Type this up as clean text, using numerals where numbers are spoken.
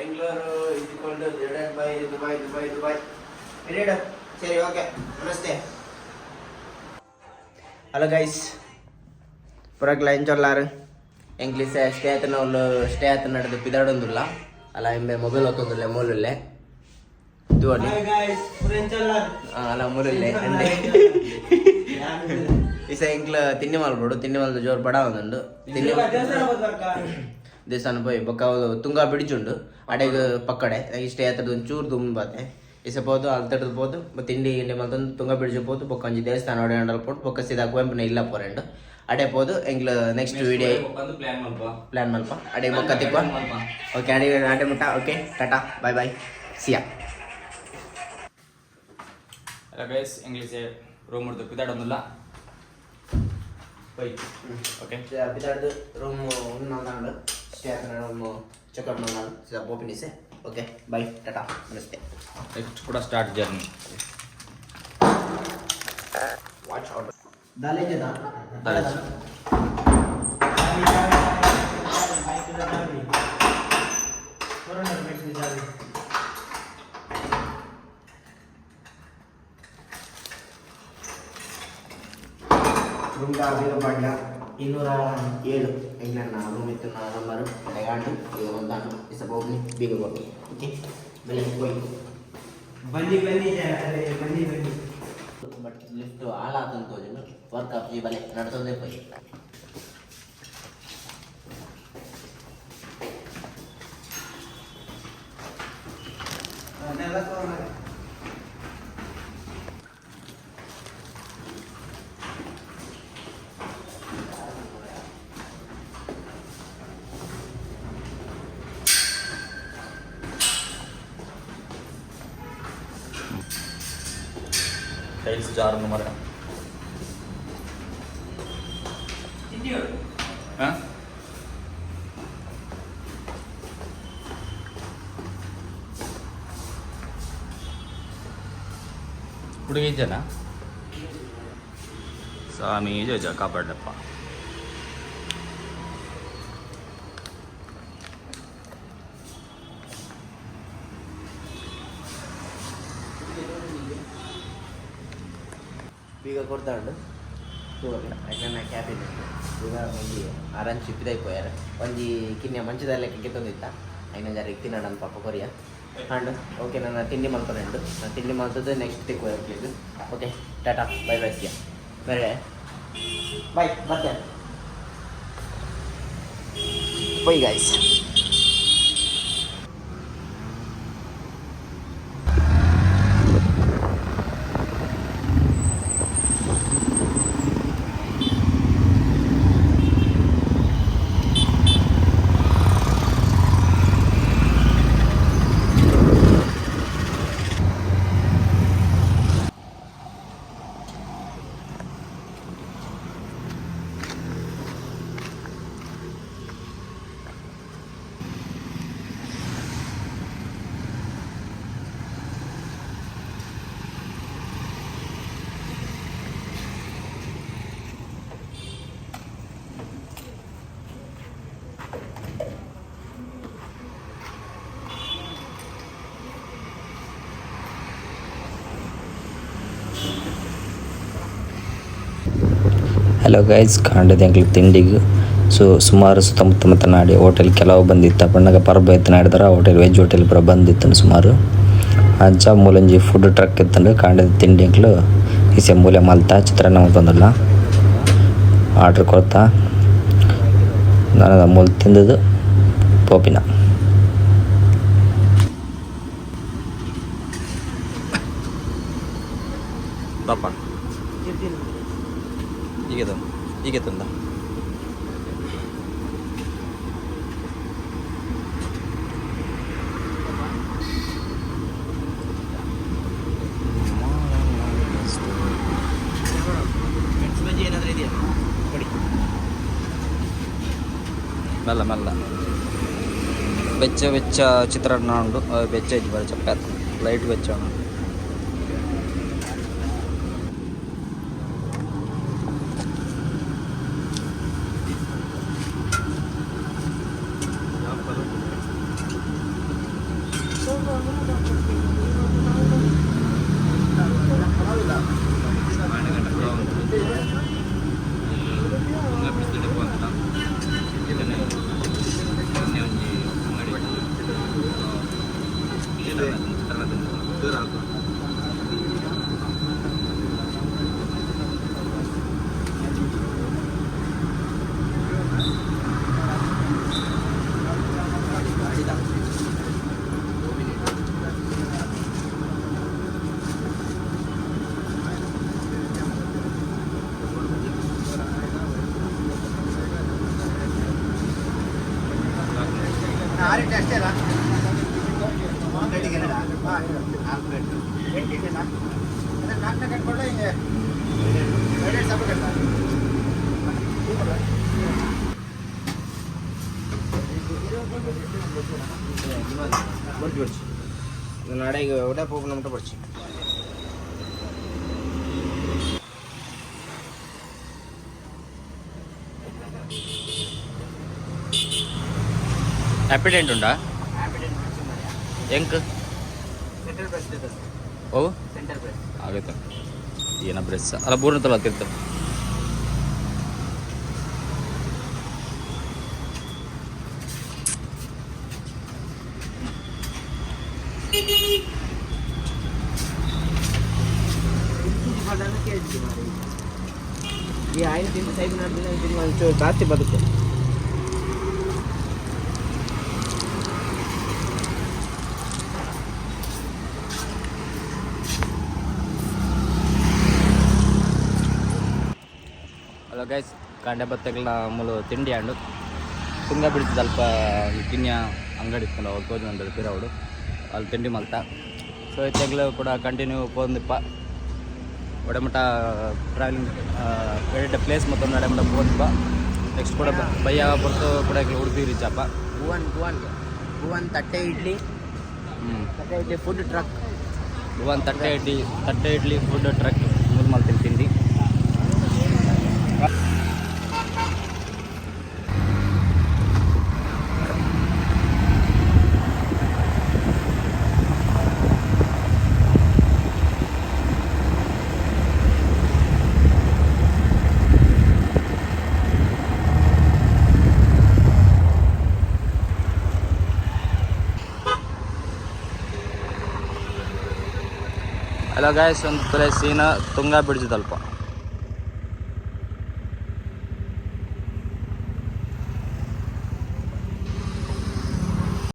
ಬೆಂಗಳೂರು ಇದ್ಕೊಂಡು ದುಬೈ ಸರಿ ಓಕೆ ನಮಸ್ತೆ. ಹಲೋ ಗೈಸ್, ಪುರಕ್ಲ ಎಂಚೊಲ್ಲಾರು ಇಂಗ್ಲೀಷ್ ಸ್ಟೇ ಆತನ ನಡೆದು ಪಿದಾಡೊಂದುಲ್ಲ ಅಲ್ಲ ಎಂಬೆ ಮೊಬೈಲ್ ಹೊತ್ತೊಂದುಲ್ಲೆ ಮೂಲುಲ್ಲೆ ತೋಡಿ ಅಲ್ಲ ಮೂಲುಲ್ಲೆ ಅಂಡೆ ಈಸ ಇಂಕ್ಲ ತಿಂಡಿ ಮಲ್ಬೋಡು ತಿಂಡಿ ಮಲ್ದ ಜೋರು ಬಡ ಒಂದುಂಡು ತಿಂಡಿ ದೇವಸ್ಥಾನ ಪೋಯಿ ಬೊಕ್ಕ ತುಂಗ ಬಿಡಿಚುಂಡು ಅಡೆಗ್ ಪಕ್ಕಡೆ ಇಷ್ಟೇ ಆತದ ಒಂಚೂರು ತುಂಬಾತೆ ಇಸ ಪೋದು ಅಲ್ತಡ್ದು ಪೋದು ತಿಂಡಿ ಗಿಂಡಿ ಮಲ್ತೊಂದು ತುಂಗ ಬಿಡಿಜು ಪೋದು ಬೊಕ್ಕ ಒಂಜಿ ದೇವಸ್ಥಾನ ಒಡೆ ಅಂಡಲ್ಪೋಡು ಬೊಕ್ಕ ಸೀದಾ ಕುವೆಂಪುನ ಇಲ್ಲ ಪೋರೆಂಡು ಅಡೆ ಪೋದು ಎಂಗ್ಲ ನೆಕ್ಸ್ಟ್ ವಿಡಿಯೋ ಪ್ಲಾನ್ ಮಲ್ಪ ಅಡೆ ಬೊಕ್ಕ ತಿಕ್ಕ ಓಕೆ ಅಡೆ ಮುಟ್ಟ ಓಕೆ ಟಾಟಾ ಬಾಯ್ ಬಾಯ್ ಸಿಯಾ. ಹಲೋ ಗೈಸ್, ಇಂಗ್ಲೀಷ್ ರೂಮ್ ಹಿಡಿದು ಪಿದಾಡೊಂದಿಲ್ಲ ಓಕೆ ಪಿದಾಡ್ದು ರೂಮ್ ಉಣ್ಣು ಸ್ಟೇ ಆತನ ರೂಮ್ ಚೆಕ್ಔಟ್ ಮಾಡೋಣ ಸೀದಾ ಪೋಪಿನಿಸೆ ಓಕೆ ಬಾಯ್ ಟಾಟಾ ನಮಸ್ತೆ. ನೆಕ್ಸ್ಟ್ ಕೂಡ ಸ್ಟಾರ್ಟ್ ಜರ್ನಿ. ವಾಚ್ ಔಟ್ दालेचे ना दालेचे रूम का अभी पड़ला 207 ಎಂಗ್ಲೆಂಡ್ ರೂಮ್ ಇತ್ತು ನಂಬರ್ ಡಗಾಂಡು ಈಗ ಒಂದಾನು ಇಸ ಹೋಗ್ನಿ ಬೀಗ ಹೋಗಿ ಓಕೆ ಬನ್ನಿ ಹೋಗಿ ಬನ್ನಿ ಬಟ್ ಲಿಫ್ಟ್ ಹಾಳಾತಂತ ತೋಜನು ವರ್ಕ್ ಅಪ್ ಜಿ ಬಲೆ ನಡ್ಸೋದೇ ಹೋಗಿ ನೆಲ ತೋರಣ ಟೈಲ್ಸ್ ಜಾರನ್ನು ಮರ ಹುಡುಗಿ ಜನ ಸ್ವಾಮಿ ಜೋಜ ಕಾಪಾಡಪ್ಪ. ಬೀಗ ಕೊಡ್ತಾಂಡು ತೋರಿ ಯಾಕಂದ್ರೆ ಕ್ಯಾಬಿನ್ ಈಗ ಒಂಜಿ ಆರಂಜ್ ಚಿಪ್ಪಿದ ಇಪ್ಪೋಯಾರ ಒಂಜಿ ಕಿನ್ನೆ ಮಂಚದ ಲೆಕ್ಕಕ್ಕೆ ತಂದಿತ್ತ ಐನ ಜಾರಿ ತಿನ್ನೋಣ ಪಾಪ ಕೊರಿಯ ಅಂಡ್ ಓಕೆ ನನ್ನ ತಿಂಡಿ ಮಲ್ಕೊಂಡು ನಾನು ತಿಂಡಿ ಮಲ್ತದ್ದು ನೆಕ್ಸ್ಟ್ ತಿಕ್ಕು please okay tata bye bye ಸಿಯಾ ಬೇರೆ ಬಾಯ್ ಮತ್ತೆ ಬೈ ಗೈಸ್. ಹಲೋ ಗೈಸ್, ಕಾಂಡದ ಎಂಕ್ಲಿಗೆ ತಿಂಡಿಗೆ ಸುಮಾರು ಸುತ್ತಮುತ್ತ ನಾಡಿ ಹೋಟೆಲ್ ಕೆಲವು ಬಂದಿತ್ತು ಬಣ್ಣಗ ಪರ್ಬ ಎತ್ತು ನಾಡಿದಾರ ಹೋಟೆಲ್ ವೆಜ್ ಹೋಟೆಲ್ ಪುರ ಬಂದಿತ್ತು ಸುಮಾರು ಅಂಚ ಮೂಲಂಜಿ ಫುಡ್ ಟ್ರಕ್ ಇತ್ತಂಡು ಕಾಂಡದ ತಿಂಡಿ ಎಂಕ್ಲು ಈಸೆ ಮೂಲೆ ಮಲ್ತಾ ಚಿತ್ರಾನ್ನ ತಂದಲ್ಲ ಆರ್ಡ್ರ್ ಕೊಡ್ತಾ ನಾನು ಮೂಲ ತಿಂದದ್ದು ಪೋಪಿನ ಬಾಪ ಹೀಗೆ ತಂದ ಮೆಲ್ಲ ಮೆಲ್ಲ ಬೆಚ್ಚ ಚಿತ್ರಾನ್ನ ಉಂಡು ಬೆಚ್ಚ ಇದ್ದು ಬರ ಚಪ್ಪಾತು ಲೈಟ್ ಬೆಚ್ಚ ಉಂಡು. ನಾಳೆಗೆ ಒಡೆ ಹೋಗಿ ನಮ್ಟ ಬರ್ಚಿ ಆ್ಯಪಿಡೆಂಟ್ ಉಂಟಾ ಎಂಕ್ ಓ ಆಗೈತೆ ಏನ ಬ್ರೆಸ್ ಅಲ್ಲ ಬೂರ್ನತ್ತಲ್ಲ ತಿರ್ತ ಈ ಆಯಿಲ್ ತಿಂದು ಟೈಪ್ ಮಾಡಿದ್ರೆ ಒಂಚೂರು ಜಾಸ್ತಿ ಬದುಕು ಹಲೋ ಗೈಸ್ ಕಾಂಡೆ ಬತ್ತಗಳ ಮೂಲು ತಿಂಡಿ ಹಣ್ಣು ತುಂಗ ಬಿಡ್ತು ಸ್ವಲ್ಪ ಕಿನ್ಯ ಅಂಗಡಿ ಇಟ್ಕೊಂಡು ಅವ್ರು ತೋಜ್ ಒಂದು ಪಿರವಡು ಅಲ್ಲಿ ತಿಂಡಿ ಮಲ್ತ ಸೊ ಇತ್ತಾಗಲೂ ಕೂಡ ಕಂಟಿನ್ಯೂ ಪೋಂದಿಪ್ಪ ಒಡೆಮಟ ಟ್ರಾವೆಲಿಂಗ್ ಬೇರೆ ಪ್ಲೇಸ್ ಮತ್ತೊಂದು ಒಡೆಮಟ ಪೋಂದಿಪ್ಪ ನೆಕ್ಸ್ಟ್ ಕೂಡ ಬಯ್ಯ ಬರ್ತು ಕೂಡ ಉಡುಪಿ ರೀಚಪ್ಪ ಭುವನ್ ತಟ್ಟೆ ಇಡ್ಲಿ ಫುಡ್ ಟ್ರಕ್ ಭುವನ್ ತಟ್ಟೆ ಇಡ್ಲಿ ಫುಡ್ ಟ್ರಕ್ ಮೂರು ಮಾಡ್ತೀನಿ ತಿಂಡಿ ಹಲೋ ಗಾಯ್ಸ್ ಒಂದು ಪ್ಲೇಸ್ ಸೀನ ತುಂಗ ಬಿಡ್ಜಿದಲ್ಪ